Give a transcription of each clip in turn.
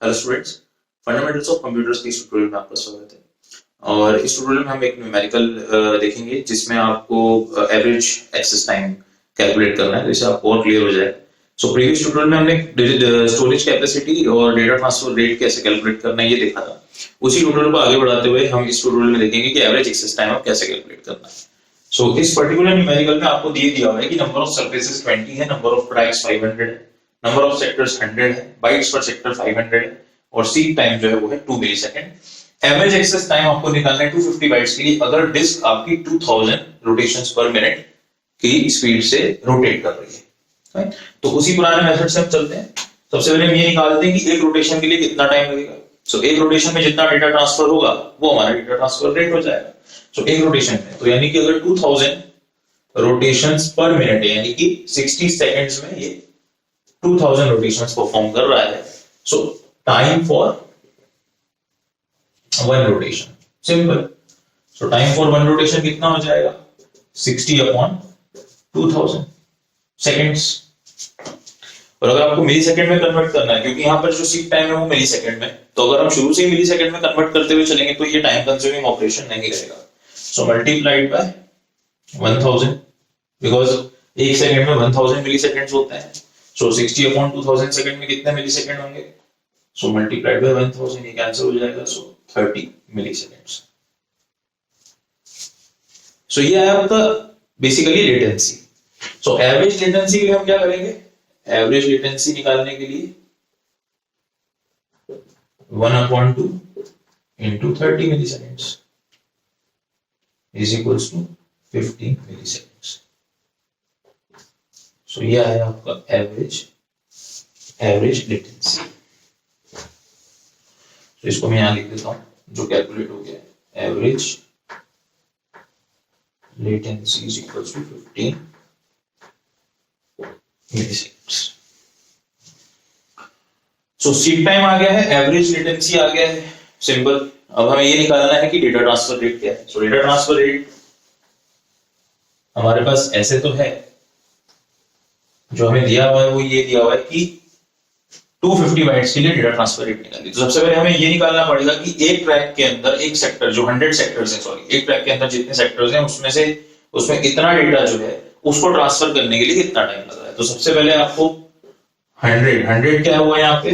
Hello students, fundamentals of computers के इस tutorial में आपका स्वागत है। और इस ट्यूटोरियल में हम एक न्यूमेरिकल देखेंगे जिसमें आपको एवरेज एक्सेस टाइम कैलकुलेट करना है, जिससे आपको और क्लियर हो जाए। सो प्रीवियस ट्यूटोरियल में हमने स्टोरेज कैपेसिटी और डेटा ट्रांसफर रेट कैसे कैलकुलेट करना है ये देखा था। उसी ट्यूटोरियल को आगे बढ़ाते हुए हम इस ट्यूटोरियल में देखेंगे कि एवरेज एक्सेस टाइम आप कैसे कैलकुलेट करना है। सो इस पर्टिकुलर न्यूमेरिकल में आपको दिया हुआ है कि नंबर ऑफ सर्फेसेस 20 है, नंबर ऑफ ट्रैक्स 500 है, नंबर ऑफ सेक्टर्स 100 है, बाइट्स पर सेक्टर 500 है और सीक टाइम जो है वो है 2 मिलीसेकंड। एवरेज एक्सेस टाइम आपको निकालना है 250 बाइट्स के लिए अगर डिस्क आपकी 2000 रोटेशंस पर मिनट की स्पीड से रोटेट कर रही है। तो उसी पुराने मेथड से हम चलते हैं। सबसे पहले हम ये निकालते हैं कि एक रोटेशन के लिए कितना टाइम लगेगा। सो एक रोटेशन में जितना डेटा ट्रांसफर होगा वो हमारा डेटा ट्रांसफर रेट हो जाएगा। सो एक रोटेशन में तो यानी कि अगर 2000 रोटेशंस पर मिनट है यानी कि 60 सेकंड्स में ये 2000 रोटेशंस परफॉर्म कर रहा है। सो time for one rotation simple. So time for one rotation कितना हो जाएगा 60 अपॉन 2000 सेकंड्स। और अगर आपको मिली सेकंड में कन्वर्ट करना है क्योंकि यहाँ पर जो सीक टाइम है वो मिली सेकंड में, तो अगर हम शुरू से ही मिली सेकंड में कन्वर्ट करते हुए चलेंगे तो ये टाइम कंज्यूमिंग ऑपरेशन नहीं रहेगा। सो मल्टीप्लाइड बाय 1000 बिकॉज एक सेकंड में 1000 मिली सेकंड्स होते हैं। सो 60 अपॉन 2000 सेकंड में कितने मिली सेकंड होंगे। सो मल्टीप्लाइड बाय 1000 ये कैंसिल हो जाएगा। सो 30 मिली सेकंड्स। सो ये है आपका basically latency. So average latency के लिए हम क्या करेंगे, एवरेज लेटेंसी निकालने के लिए 1/2 into 30 milliseconds is equals to 15 milliseconds. So यह है आपका एवरेज लेटेंसी। तो इसको मैं यहां लिख देता हूं जो कैलकुलेट हो गया। Average latency is equals to 15 milliseconds. So seek time आ गया है, एवरेज लेटेंसी आ गया है, सिंपल। अब हमें ये निकालना है कि डेटा ट्रांसफर रेट क्या है। सो डेटा ट्रांसफर रेट हमारे पास ऐसे तो है, जो हमें दिया हुआ है वो ये दिया हुआ है कि 250 बाइट्स के लिए डेटा ट्रांसफर रेट निकालनी। तो सबसे पहले हमें ये निकालना पड़ेगा कि एक ट्रैक के अंदर एक सेक्टर जो 100 सेक्टर्स हैं, सॉरी एक ट्रैक के अंदर जितने सेक्टर्स हैं उसमें इतना डेटा जो है उसको ट्रांसफर करने के लिए कितना टाइम लग रहा है। तो सबसे पहले आपको 100 क्या हुआ यहाँ पे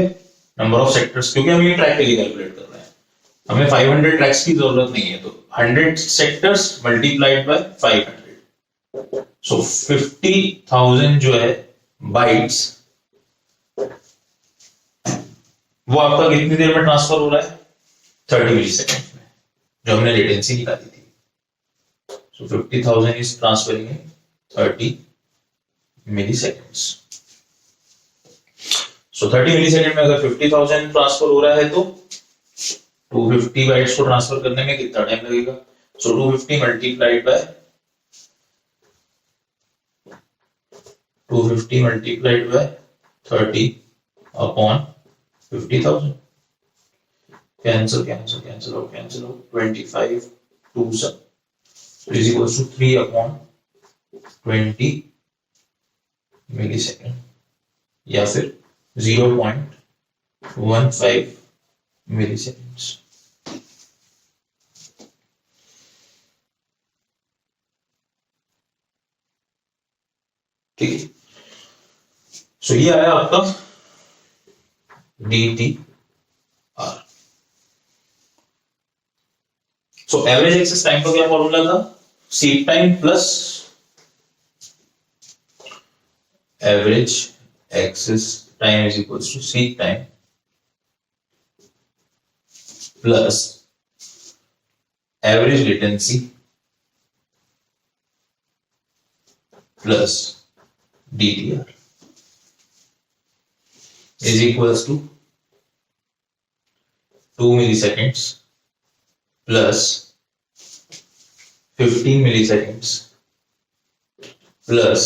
नंबर ऑफ सेक्टर्स, क्योंकि हम ये ट्रैक के लिए कैलकुलेट कर रहे हैं, हमें 500 ट्रैक्स की जरूरत नहीं है। तो 100 सेक्टर्स मल्टीप्लाइड बाय 500। सो 50,000 जो है बाइट्स वो आपका कितनी देर में ट्रांसफर हो रहा है 30 मिली सेकेंड में, जो हमने लेटेंसी निकाली थी। So 50,000 is transferring in 30 milli seconds. So 30 milli second में अगर 50,000 ट्रांसफर हो रहा है तो 250 बाइट्स को ट्रांसफर करने में कितना टाइम लगेगा। So 250 multiplied by 30 upon 50,000 cancel 25 2 is equal to 3 upon 20 milli second या फिर 0.15 मिली सेकेंड्स। ठीक है। सो ये आया आपका DTR। So average access time का क्या फॉर्मूला था, seek time plus average access time is equals to seek time plus average latency plus DTR is equals to 2 milliseconds plus 15 milliseconds plus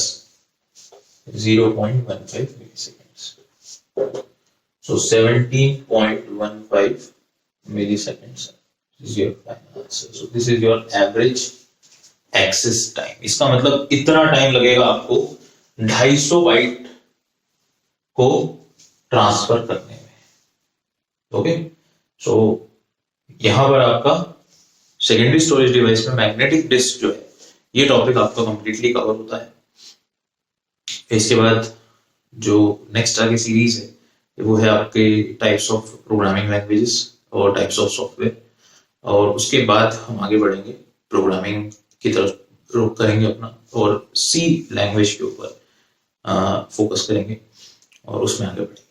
0.15 milliseconds. So 17.15 milliseconds is your final answer. So this is your average access time. इसका मतलब इतना time लगेगा आपको 250 bite को transfer करने में। Okay, सो यहाँ पर आपका सेकेंडरी स्टोरेज डिवाइस में मैग्नेटिक डिस्क जो है ये टॉपिक आपका कंप्लीटली कवर होता है। इसके बाद जो नेक्स्ट आगे सीरीज है वो है आपके टाइप्स ऑफ प्रोग्रामिंग लैंग्वेजेस और टाइप्स ऑफ सॉफ्टवेयर, और उसके बाद हम आगे बढ़ेंगे प्रोग्रामिंग की तरफ रुख करेंगे अपना, और सी लैंग्वेज के ऊपर फोकस करेंगे और उसमें आगे बढ़ेंगे।